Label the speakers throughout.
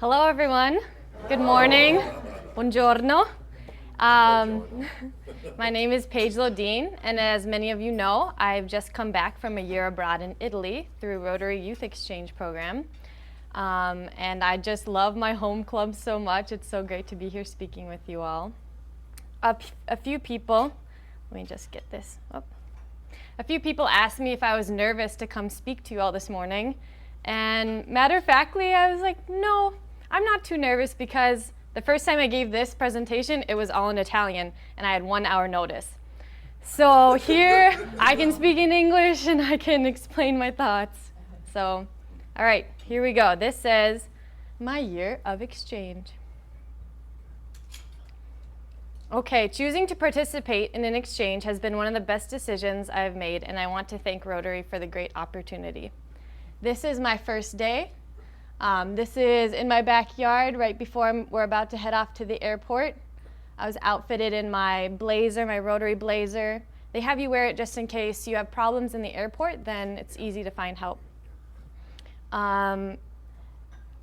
Speaker 1: Hello, everyone. Good morning. Buongiorno. My name is Paige Lodien, and as many of you know, I've just come back from a year abroad in Italy through Rotary Youth Exchange Program. And I just love my home club so much. It's so great to be here speaking with you all. A few people, let me just get this up. A few people asked me if I was nervous to come speak to you all this morning. And matter-of-factly, I was like, no, I'm not too nervous because the first time I gave this presentation, it was all in Italian, and I had 1 hour notice. So here, I can speak in English, and I can explain my thoughts. So, all right, here we go. This says, my year of exchange. Okay, choosing to participate in an exchange has been one of the best decisions I've made, and I want to thank Rotary for the great opportunity. This is my first day. This is in my backyard right before we're about to head off to the airport. I was outfitted in my blazer, my Rotary blazer. They have you wear it just in case you have problems in the airport, then it's easy to find help. Yeah,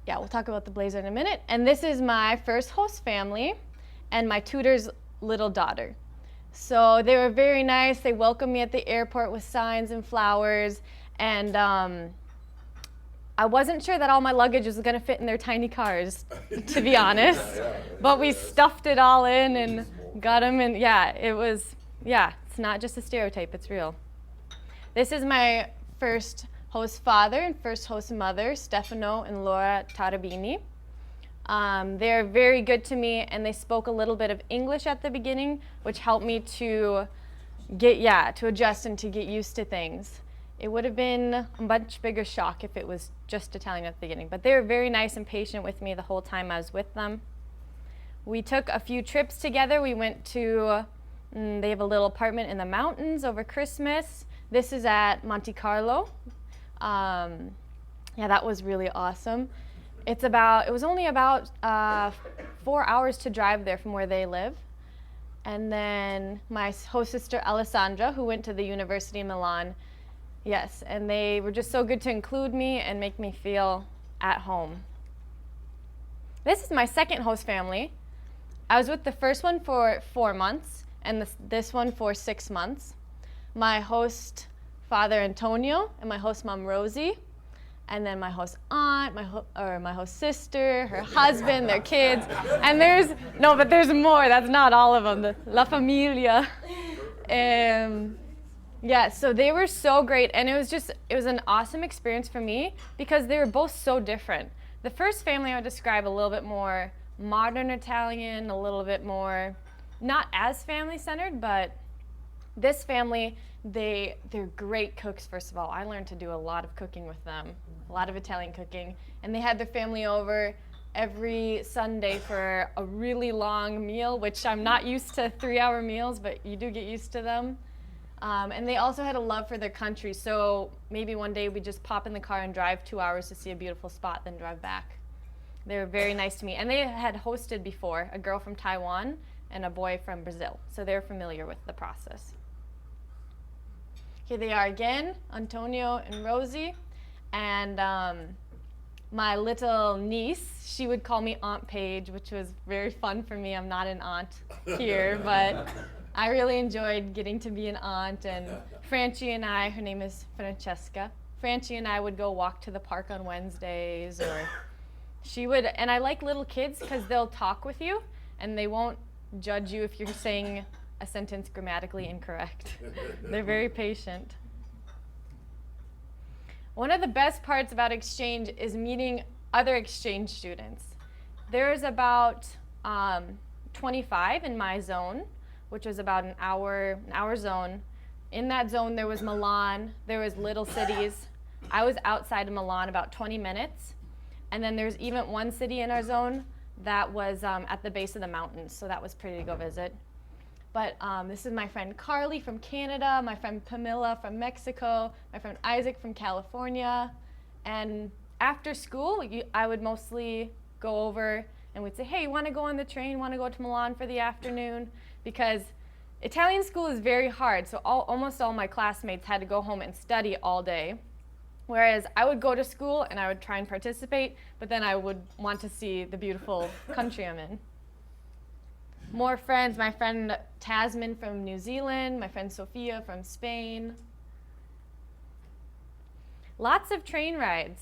Speaker 1: we'll talk about the blazer in a minute. And this is my first host family and my tutor's little daughter. So they were very nice. They welcomed me at the airport with signs and flowers. And I wasn't sure that all my luggage was going to fit in their tiny cars, to be honest. But we stuffed it all in and got them. And yeah, it's not just a stereotype, it's real. This is my first host father and first host mother, Stefano and Laura Tarabini. They're very good to me, and they spoke a little bit of English at the beginning, which helped me to adjust and to get used to things. It would have been a much bigger shock if it was just Italian at the beginning, but they were very nice and patient with me the whole time I was with them. We took a few trips together. We went to, they have a little apartment in the mountains over Christmas. This is at Monte Carlo. Yeah, that was really awesome. It was only about 4 hours to drive there from where they live. And then my host sister Alessandra, who went to the University of Milan. Yes, and they were just so good to include me and make me feel at home. This is my second host family. I was with the first one for 4 months and this one for 6 months. My host father Antonio and my host mom Rosie, and then my host aunt, my host sister, her husband, their kids, and there's more. That's not all of them. The La Familia. Yeah, so they were so great, and it was an awesome experience for me because they were both so different. The first family I would describe a little bit more modern Italian, a little bit more, not as family-centered, but this family, they're great cooks, first of all. I learned to do a lot of cooking with them, a lot of Italian cooking, and they had their family over every Sunday for a really long meal, which I'm not used to 3-hour meals, but you do get used to them. And they also had a love for their country, so maybe one day we'd just pop in the car and drive 2 hours to see a beautiful spot, then drive back. They were very nice to me, and they had hosted before, a girl from Taiwan and a boy from Brazil, so they're familiar with the process. Here they are again, Antonio and Rosie, and my little niece, she would call me Aunt Paige, which was very fun for me. I'm not an aunt here, but I really enjoyed getting to be an aunt, and Francie and I, her name is Francesca, Francie and I would go walk to the park on Wednesdays, or she would, and I like little kids because they'll talk with you, and they won't judge you if you're saying a sentence grammatically incorrect. They're very patient. One of the best parts about exchange is meeting other exchange students. There's about 25 in my zone, which was about an hour zone. In that zone, there was Milan, there was little cities. I was outside of Milan about 20 minutes. And then there's even one city in our zone that was at the base of the mountains, so that was pretty to go visit. But this is my friend Carly from Canada, my friend Pamela from Mexico, my friend Isaac from California. And after school, I would mostly go over and we'd say, hey, you want to go on the train, want to go to Milan for the afternoon? Because Italian school is very hard, so almost all my classmates had to go home and study all day. Whereas I would go to school and I would try and participate, but then I would want to see the beautiful country I'm in. More friends, my friend Tasman from New Zealand, my friend Sophia from Spain. Lots of train rides,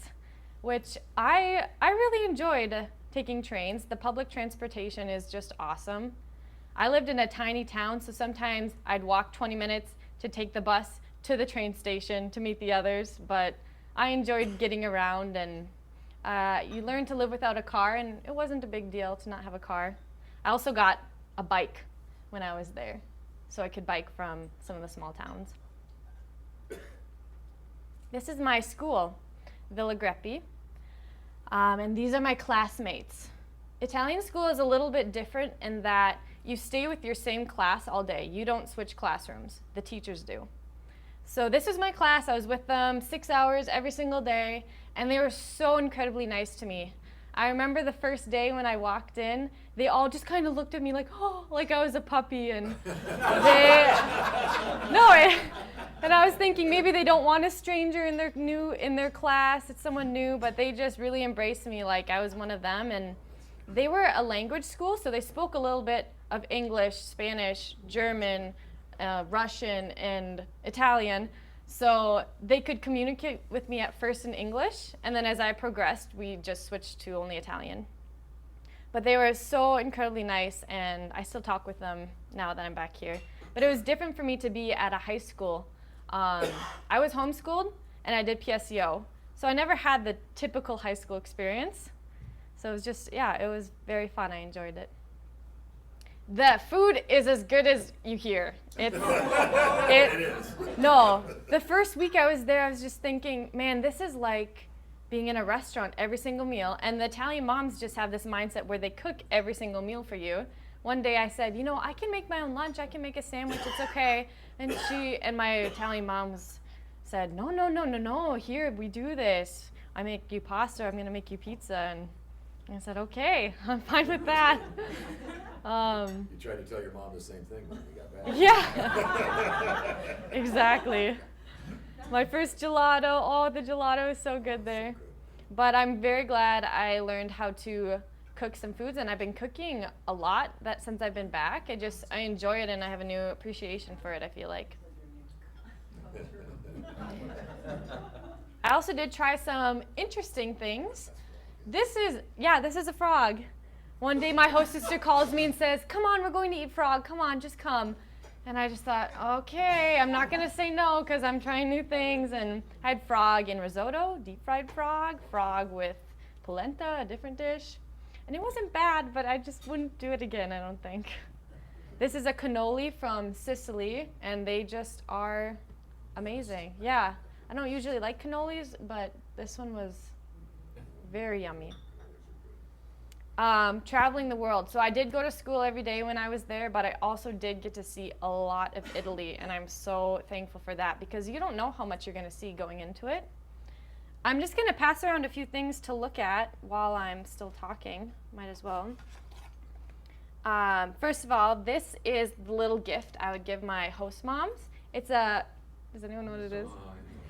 Speaker 1: which I really enjoyed taking trains. The public transportation is just awesome. I lived in a tiny town, so sometimes I'd walk 20 minutes to take the bus to the train station to meet the others, but I enjoyed getting around, and you learn to live without a car, and it wasn't a big deal to not have a car. I also got a bike when I was there, so I could bike from some of the small towns. This is my school, Villa Greppi, and these are my classmates. Italian school is a little bit different in that you stay with your same class all day. You don't switch classrooms. The teachers do. So this is my class. I was with them 6 hours every single day, and they were so incredibly nice to me. I remember the first day when I walked in, they all just kind of looked at me like, oh, like I was a puppy, and and I was thinking maybe they don't want a stranger in their class. It's someone new, but they just really embraced me like I was one of them. And they were a language school, so they spoke a little bit of English, Spanish, German, Russian, and Italian. So they could communicate with me at first in English, and then as I progressed, we just switched to only Italian. But they were so incredibly nice, and I still talk with them now that I'm back here. But it was different for me to be at a high school. I was homeschooled, and I did PSEO. So I never had the typical high school experience. So it was just, yeah, it was very fun. I enjoyed it. The food is as good as you hear. It is. No, the first week I was there, I was just thinking, man, this is like being in a restaurant every single meal. And the Italian moms just have this mindset where they cook every single meal for you. One day I said, you know, I can make my own lunch. I can make a sandwich. It's okay. And my Italian moms said, no. Here, we do this. I make you pasta. I'm going to make you pizza. And I said, okay, I'm fine with that.
Speaker 2: You tried to tell your mom the same thing when you got back.
Speaker 1: Yeah, exactly. My first gelato, the gelato is so good there. But I'm very glad I learned how to cook some foods, and I've been cooking a lot since I've been back. I enjoy it, and I have a new appreciation for it, I feel like. I also did try some interesting things. This is a frog. One day my host sister calls me and says, come on, we're going to eat frog. Come on, just come. And I just thought, okay, I'm not going to say no because I'm trying new things. And I had frog in risotto, deep fried frog with polenta, a different dish. And it wasn't bad, but I just wouldn't do it again, I don't think. This is a cannoli from Sicily, and they just are amazing. Yeah, I don't usually like cannolis, but this one was very yummy. Traveling the world. So I did go to school every day when I was there, but I also did get to see a lot of Italy, and I'm so thankful for that because you don't know how much you're going to see going into it. I'm just going to pass around a few things to look at while I'm still talking. Might as well. First of all, this is the little gift I would give my host moms. Does anyone know what it is?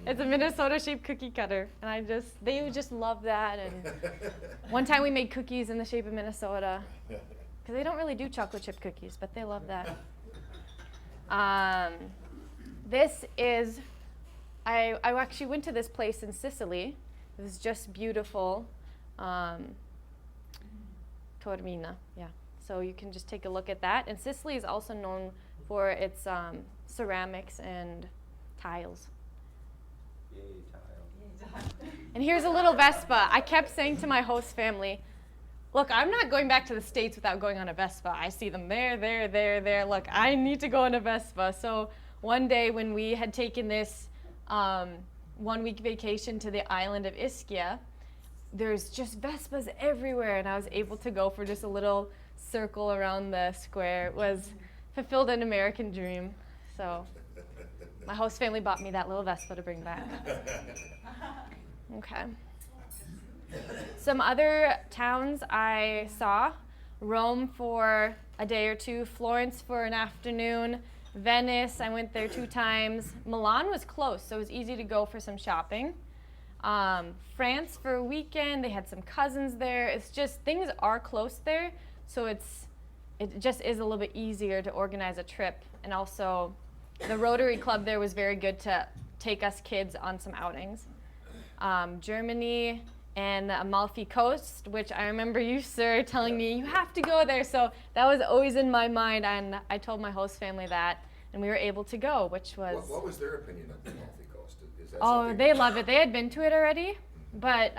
Speaker 1: It's a Minnesota-shaped cookie cutter, and they would just love that. And one time we made cookies in the shape of Minnesota, because they don't really do chocolate chip cookies, but they love that. This is, I actually went to this place in Sicily. It was just beautiful. Taormina, yeah. So you can just take a look at that. And Sicily is also known for its ceramics and tiles. And here's a little Vespa. I kept saying to my host family, look, I'm not going back to the States without going on a Vespa. I see them there. Look, I need to go on a Vespa. So one day when we had taken this 1-week vacation to the island of Ischia, there's just Vespas everywhere. And I was able to go for just a little circle around the square. It was fulfilled an American dream. So my host family bought me that little Vespa to bring back. Okay. Some other towns I saw: Rome for a day or two, Florence for an afternoon, Venice, I went there 2 times. Milan was close, so it was easy to go for some shopping. France for a weekend. They had some cousins there. It's just, things are close there, so it just is a little bit easier to organize a trip. And also, the Rotary Club there was very good to take us kids on some outings. Germany and the Amalfi Coast, which I remember you, sir, telling me you have to go there. So that was always in my mind, and I told my host family that, and we were able to go, which was...
Speaker 2: What was their opinion of the Amalfi Coast? Is that
Speaker 1: Oh,
Speaker 2: something?
Speaker 1: they love it. They had been to it already. But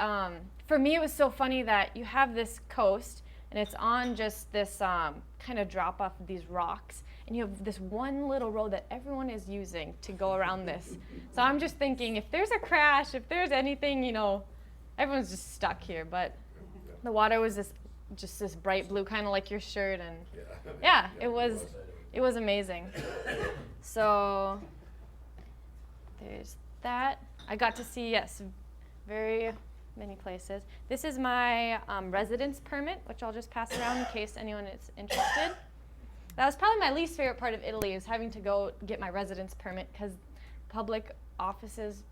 Speaker 1: for me, it was so funny that you have this coast, and it's on just this kind of drop off of these rocks, and you have this one little road that everyone is using to go around this. So I'm just thinking, if there's a crash, if there's anything, you know, everyone's just stuck here. But the water was just this bright blue, kind of like your shirt, and yeah, it was amazing. So there's that. I got to see, yes, very many places. This is my residence permit, which I'll just pass around in case anyone is interested. That was probably my least favorite part of Italy, is having to go get my residence permit, because public offices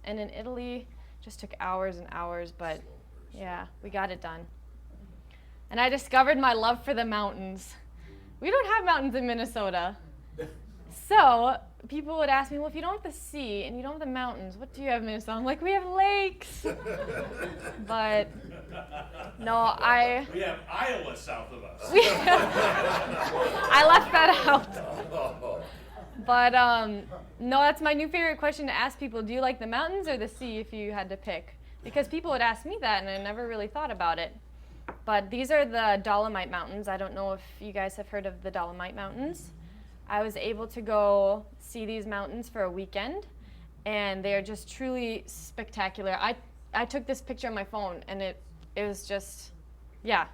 Speaker 1: and in Italy just took hours and hours, but yeah, we got it done. And I discovered my love for the mountains. We don't have mountains in Minnesota. So people would ask me, well, if you don't have the sea and you don't have the mountains, what do you have in Minnesota? I'm like, we have lakes. But no,
Speaker 3: We have Iowa south of us.
Speaker 1: I left that out. But no, that's my new favorite question to ask people. Do you like the mountains or the sea if you had to pick? Because people would ask me that, and I never really thought about it. But these are the Dolomite Mountains. I don't know if you guys have heard of the Dolomite Mountains. I was able to go see these mountains for a weekend, and they are just truly spectacular. I took this picture on my phone, and it was just, yeah.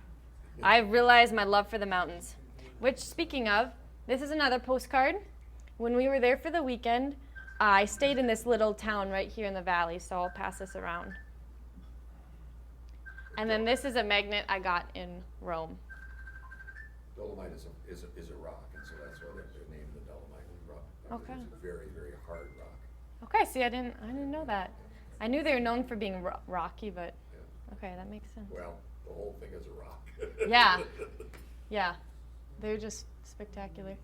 Speaker 1: I realized my love for the mountains. Which, speaking of, this is another postcard. When we were there for the weekend, I stayed in this little town right here in the valley, so I'll pass this around. And then this is a magnet I got in Rome.
Speaker 2: Dolomite is a rock, and so that's why they're named the Dolomite rock.
Speaker 1: Okay.
Speaker 2: It's a very, very hard rock.
Speaker 1: Okay, see, I didn't know that. I knew they were known for being rocky, but okay, that makes sense.
Speaker 2: Well, the whole thing is a rock.
Speaker 1: Yeah, they're just spectacular.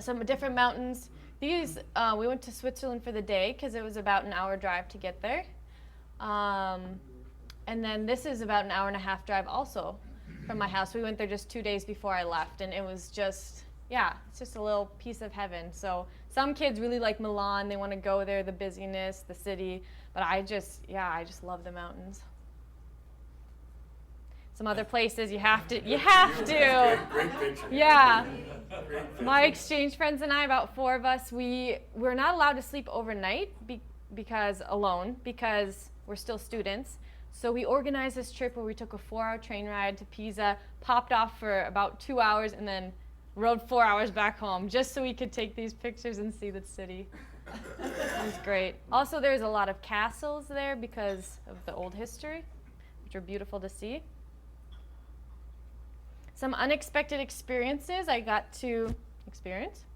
Speaker 1: Some different mountains. These, we went to Switzerland for the day because it was about an hour drive to get there. And then this is about an hour and a half drive also from my house. We went there just 2 days before I left, and it was just, it's just a little piece of heaven. So some kids really like Milan. They want to go there, the busyness, the city. But I just love the mountains. Some other places you have to.
Speaker 2: Great picture.
Speaker 1: Yeah.
Speaker 2: Great picture.
Speaker 1: My exchange friends and I, about 4 of us, we're not allowed to sleep overnight because we're still students. So we organized this trip where we took a 4-hour train ride to Pisa, popped off for about 2 hours, and then rode 4 hours back home just so we could take these pictures and see the city. It was great. Also, there's a lot of castles there because of the old history, which are beautiful to see. Some unexpected experiences I got to experience.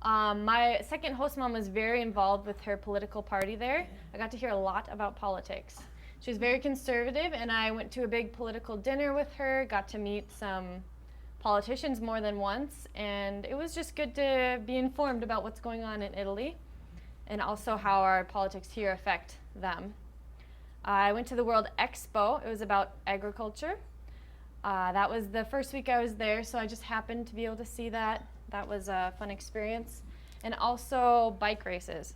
Speaker 1: My second host mom was very involved with her political party there. I got to hear a lot about politics. She was very conservative, and I went to a big political dinner with her, got to meet some politicians more than once, and it was just good to be informed about what's going on in Italy and also how our politics here affect them. I went to the World Expo. It was about agriculture. That was the first week I was there, so I just happened to be able to see that. That was a fun experience. And also bike races.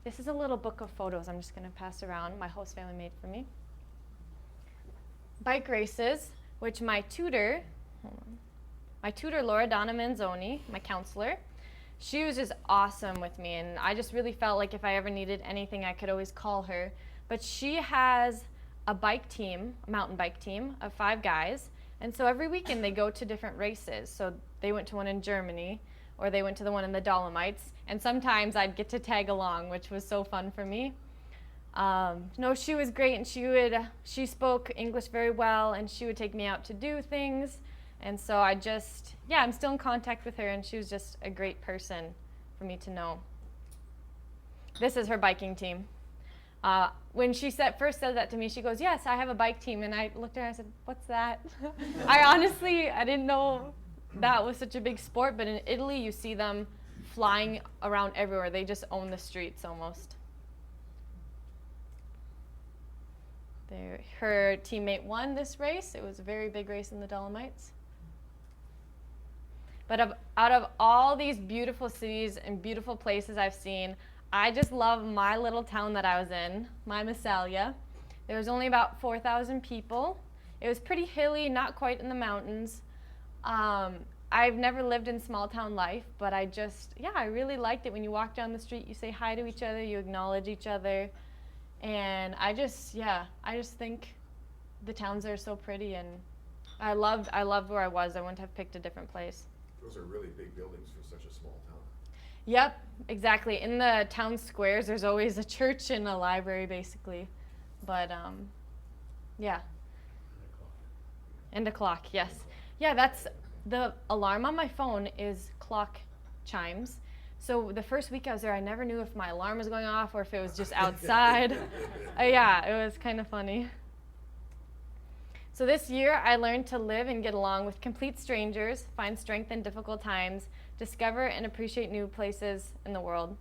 Speaker 1: This is a little book of photos I'm just going to pass around. My host family made for me. Bike races, which my tutor, Laura Donna Manzoni, my counselor, she was just awesome with me, and I just really felt like if I ever needed anything, I could always call her. But she has a bike team, a mountain bike team of 5 guys, and so every weekend they go to different races. So they went to one in Germany, or they went to the one in the Dolomites, and sometimes I'd get to tag along, which was so fun for me. No, she was great, and she spoke English very well, and she would take me out to do things, and so I'm still in contact with her, and she was just a great person for me to know. This is her biking team. When she first said that to me, she goes, "Yes, I have a bike team." And I looked at her and I said, "What's that?" I didn't know that was such a big sport, but in Italy you see them flying around everywhere. They just own the streets almost. Her teammate won this race. It was a very big race in the Dolomites. But out of all these beautiful cities and beautiful places I've seen, I just love my little town that I was in, my Massalia. There was only about 4,000 people. It was pretty hilly, not quite in the mountains. I've never lived in small town life, but I really liked it. When you walk down the street, you say hi to each other, you acknowledge each other. And I just think the towns are so pretty, and I loved where I was. I wouldn't have picked a different place.
Speaker 2: Those are really big buildings for such a small town.
Speaker 1: Yep, exactly. In the town squares, there's always a church and a library, basically. But, yeah. And a clock, yes. Yeah, that's the alarm on my phone is clock chimes. So the first week I was there, I never knew if my alarm was going off or if it was just outside. Yeah, it was kind of funny. So this year, I learned to live and get along with complete strangers, find strength in difficult times, discover and appreciate new places in the world.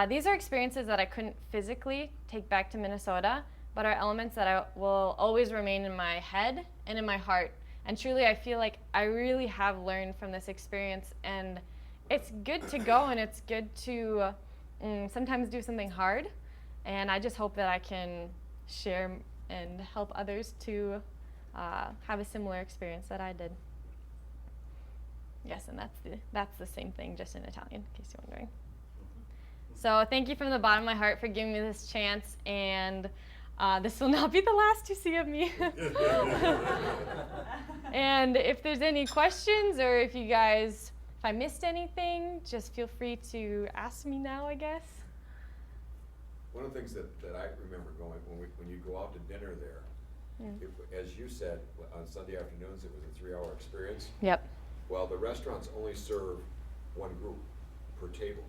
Speaker 1: These are experiences that I couldn't physically take back to Minnesota, but are elements that will always remain in my head and in my heart. And truly, I feel like I really have learned from this experience, and it's good to go, and it's good to sometimes do something hard. And I just hope that I can share and help others to have a similar experience that I did. Yes, and that's the same thing, just in Italian, in case you're wondering. So thank you from the bottom of my heart for giving me this chance, and this will not be the last you see of me. And if there's any questions, or if I missed anything, just feel free to ask me now, I guess.
Speaker 2: One of the things that I remember going, when you go out to dinner there, as you said, on Sunday afternoons, it was a 3-hour experience.
Speaker 1: Yep.
Speaker 2: Well, the restaurants only serve one group per table.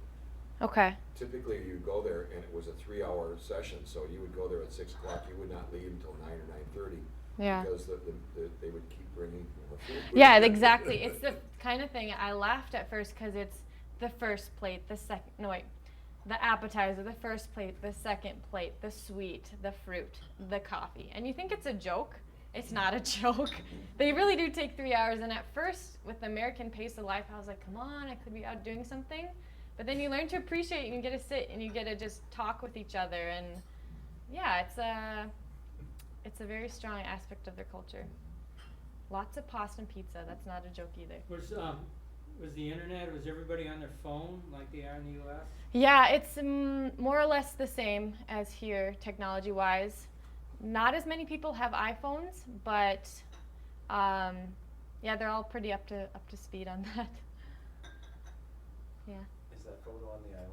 Speaker 1: Okay.
Speaker 2: Typically, you go there and it was a 3-hour session, so you would go there at 6 o'clock. You would not leave until 9 or 9:30.
Speaker 1: Yeah.
Speaker 2: Because they would keep bringing more food.
Speaker 1: Yeah, exactly. It's the kind of thing I laughed at first because it's the first plate, the appetizer, the first plate, the second plate, the sweet, the fruit, the coffee. And you think it's a joke. It's not a joke. They really do take 3 hours. And at first, with the American pace of life, I was like, come on, I could be out doing something. But then you learn to appreciate, and you get to sit and you get to just talk with each other. And yeah, it's a very strong aspect of their culture. Lots of pasta and pizza. That's not a joke either.
Speaker 4: Was the internet, was everybody on their phone like they are in the U.S.?
Speaker 1: Yeah, it's more or less the same as here, technology-wise. Not as many people have iPhones, but yeah, they're all pretty up to speed on that. Yeah.
Speaker 5: Is that photo on the island?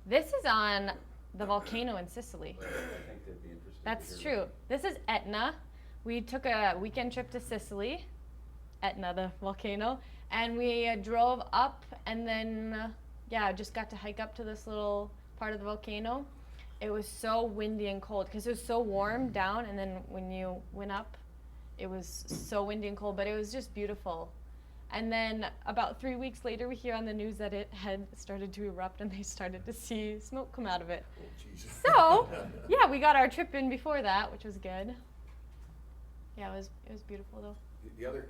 Speaker 1: This is on the volcano in Sicily.
Speaker 5: I think that'd be interesting.
Speaker 1: That's true. This is Etna. We took a weekend trip to Sicily, Etna, the volcano, and we drove up, and then just got to hike up to this little part of the volcano. It was so windy and cold because it was so warm down, and then when you went up, it was so windy and cold, but it was just beautiful. And then about 3 weeks later, we hear on the news that it had started to erupt, and they started to see smoke come out of it.
Speaker 2: Oh, Jesus.
Speaker 1: So, yeah, we got our trip in before that, which was good. Yeah, it was beautiful though.
Speaker 2: The other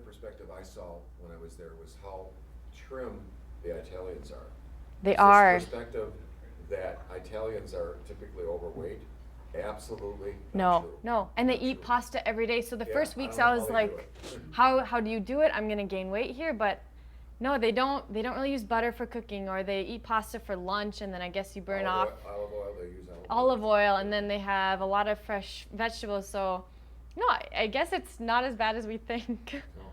Speaker 2: perspective I saw when I was there was how trim the Italians are.
Speaker 1: They
Speaker 2: Is
Speaker 1: are.
Speaker 2: this perspective that Italians are typically overweight? Absolutely
Speaker 1: No,
Speaker 2: not true.
Speaker 1: no, and they
Speaker 2: Not
Speaker 1: eat
Speaker 2: true.
Speaker 1: pasta every day. So the
Speaker 2: Yeah,
Speaker 1: first weeks
Speaker 2: I
Speaker 1: I
Speaker 2: don't
Speaker 1: was
Speaker 2: know how they do
Speaker 1: like,
Speaker 2: it.
Speaker 1: how do you do it? I'm gonna gain weight here, but no, they don't really use butter for cooking, or they eat pasta for lunch, and then I guess you burn off
Speaker 2: Olive oil, they use
Speaker 1: olive oil, and then they have a lot of fresh vegetables. So, no, I guess it's not as bad as we think.
Speaker 2: No,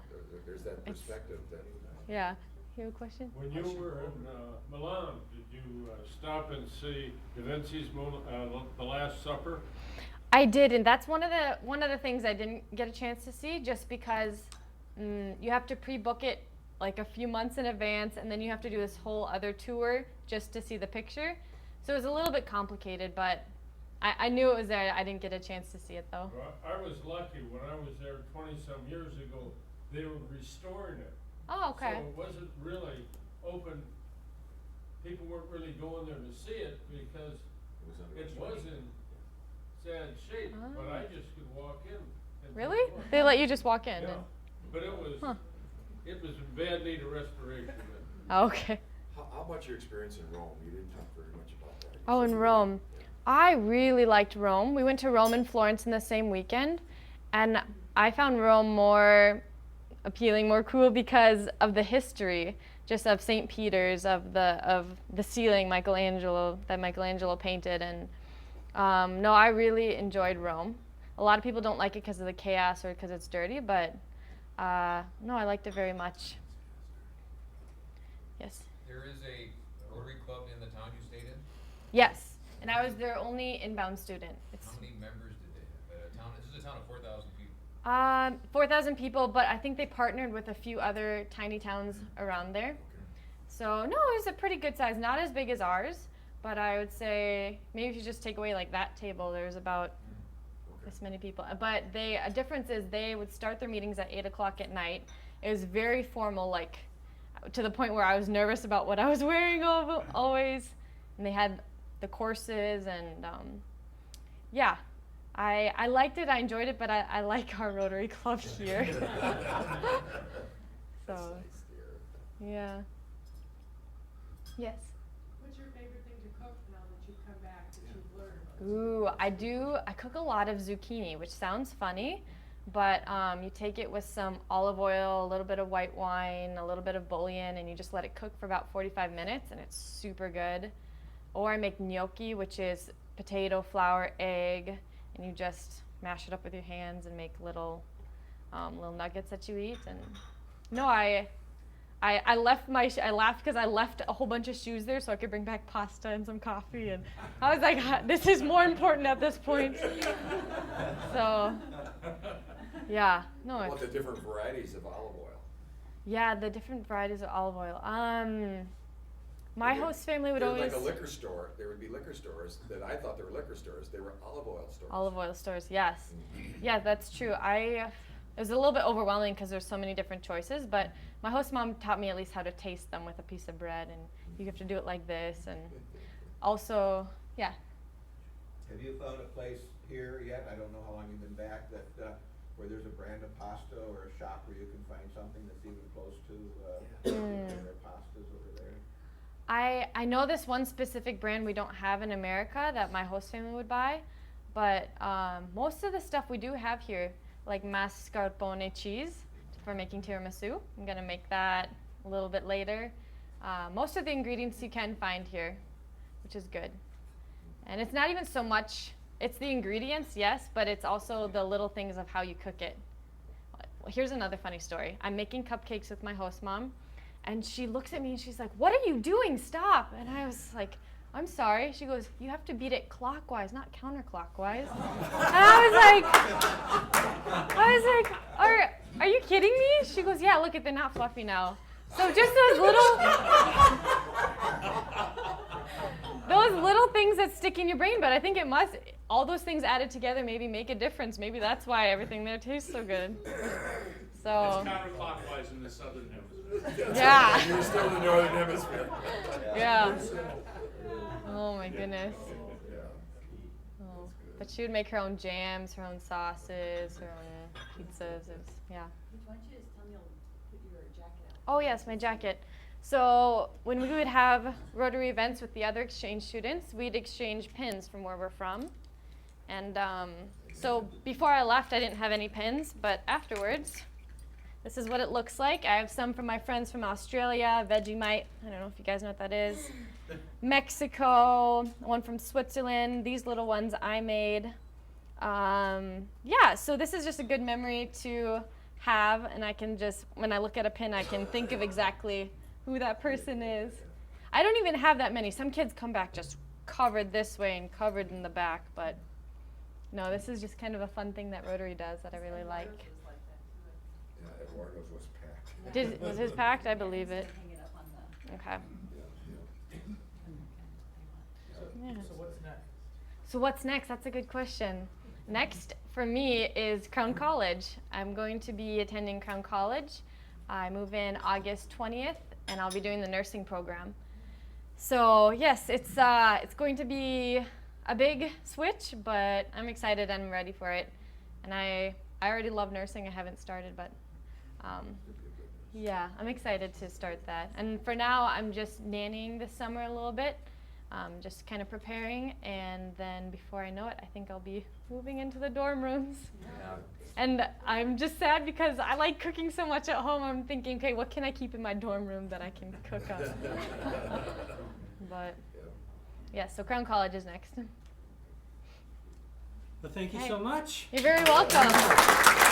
Speaker 2: there's that perspective that.
Speaker 1: Yeah. You have a question?
Speaker 6: When you were in Milan, did you stop and see Da Vinci's The Last Supper?
Speaker 1: I did, and that's one of the things I didn't get a chance to see, just because you have to pre-book it like a few months in advance, and then you have to do this whole other tour just to see the picture. So it was a little bit complicated, but I knew it was there. I didn't get a chance to see it though.
Speaker 6: Well, I was lucky, when I was there 20-some years ago, they were restoring it.
Speaker 1: Oh, okay.
Speaker 6: So it wasn't really open, people weren't really going there to see it because it was in sad shape, but I just could walk in. And
Speaker 1: Really?
Speaker 6: take a look.
Speaker 1: They let you just walk in?
Speaker 6: Yeah,
Speaker 1: and-
Speaker 6: but it was,
Speaker 1: Huh.
Speaker 6: it was in bad need of restoration.
Speaker 1: Oh, okay.
Speaker 2: How about your experience in Rome? You didn't talk very much about that. You
Speaker 1: Oh,
Speaker 2: said
Speaker 1: in
Speaker 2: you-
Speaker 1: Rome. I really liked Rome. We went to Rome and Florence in the same weekend, and I found Rome more appealing, more cool because of the history, just of St. Peter's, of the ceiling that Michelangelo painted, and no, I really enjoyed Rome. A lot of people don't like it because of the chaos or because it's dirty, but no, I liked it very much. Yes.
Speaker 7: There is a Rotary Club in the town you stayed in?
Speaker 1: Yes, and I was their only inbound student.
Speaker 7: How many members did they have? This is a town of 4,000 people.
Speaker 1: 4,000 people, but I think they partnered with a few other tiny towns around there. So no, it was a pretty good size. Not as big as ours, but I would say maybe if you just take away like that table, there's about this many people. But a difference is they would start their meetings at 8 o'clock at night. It was very formal, like to the point where I was nervous about what I was wearing always. And they had the courses and yeah. I liked it, I enjoyed it, but I like our Rotary Club here. So,
Speaker 2: That's nice, dear.
Speaker 1: yeah. Yes.
Speaker 8: What's your favorite thing to cook now that you've come back, that you've learned?
Speaker 1: Ooh, I cook a lot of zucchini, which sounds funny, but you take it with some olive oil, a little bit of white wine, a little bit of bouillon, and you just let it cook for about 45 minutes, and it's super good. Or I make gnocchi, which is potato, flour, egg, and you just mash it up with your hands and make little nuggets that you eat. And no, I laughed because I left a whole bunch of shoes there so I could bring back pasta and some coffee, and I was like, this is more important at this point. So, yeah, no.
Speaker 2: What about the different varieties of olive oil?
Speaker 1: Yeah, the different varieties of olive oil. My host family would
Speaker 2: They're
Speaker 1: always
Speaker 2: like a liquor store. There would be liquor stores that I thought they were liquor stores. They were olive oil stores.
Speaker 1: olive oil stores. Yes, yeah, that's true. It was a little bit overwhelming because there's so many different choices, but my host mom taught me at least how to taste them with a piece of bread, and you have to do it like this, and also, yeah.
Speaker 5: Have you found a place here yet, I don't know how long you've been back, that, where there's a brand of pasta or a shop where you can find something that's even close to, their pastas over there?
Speaker 1: I know this one specific brand we don't have in America that my host family would buy, but most of the stuff we do have here, like mascarpone cheese for making tiramisu. I'm gonna make that a little bit later. Most of the ingredients you can find here, which is good. And it's not even so much, it's the ingredients, yes, but it's also the little things of how you cook it. Well, here's another funny story. I'm making cupcakes with my host mom, and she looks at me and she's like, "What are you doing? Stop." And I was like, "I'm sorry." She goes, "You have to beat it clockwise, not countercockwise." And I was like, are you kidding me? She goes, "Yeah, look, they're not fluffy now." So just those little things that stick in your brain, but I think all those things added together maybe make a difference. Maybe that's why everything there tastes so good. So,
Speaker 3: It's counterclockwise in the southern hemisphere.
Speaker 1: yeah.
Speaker 2: You're still in the northern hemisphere.
Speaker 1: Yeah. Oh my goodness.
Speaker 2: Yeah.
Speaker 1: Oh. But she would make her own jams, her own sauces, her own pizzas. Yeah.
Speaker 8: Why don't you just tell me, I'll put your jacket out.
Speaker 1: Oh yes, my jacket. So when we would have Rotary events with the other exchange students, we'd exchange pins from where we're from. And so before I left, I didn't have any pins, but afterwards, this is what it looks like. I have some from my friends from Australia, Vegemite. I don't know if you guys know what that is. Mexico, one from Switzerland. These little ones I made. Yeah, so this is just a good memory to have, and I can just, when I look at a pin, I can think of exactly who that person is. I don't even have that many. Some kids come back just covered this way and covered in the back, but no, this is just kind of a fun thing that Rotary does that I really like.
Speaker 2: Yeah, Eduardo's was packed.
Speaker 1: Was his packed? I believe it.
Speaker 8: Hang it up on the.
Speaker 1: Okay. Yeah.
Speaker 3: So what's next?
Speaker 1: So what's next? That's a good question. Next for me is Crown College. I'm going to be attending Crown College. I move in August 20th, and I'll be doing the nursing program. So yes, it's going to be a big switch, but I'm excited. I'm ready for it, and I already love nursing. I haven't started, but yeah, I'm excited to start that. And for now, I'm just nannying this summer a little bit, just kind of preparing, and then before I know it, I think I'll be moving into the dorm rooms.
Speaker 2: Yeah.
Speaker 1: And I'm just sad because I like cooking so much at home. I'm thinking, okay, what can I keep in my dorm room that I can cook on? But yeah, so Crown College is next.
Speaker 4: Well, thank you
Speaker 1: Hey.
Speaker 4: so much.
Speaker 1: You're very welcome.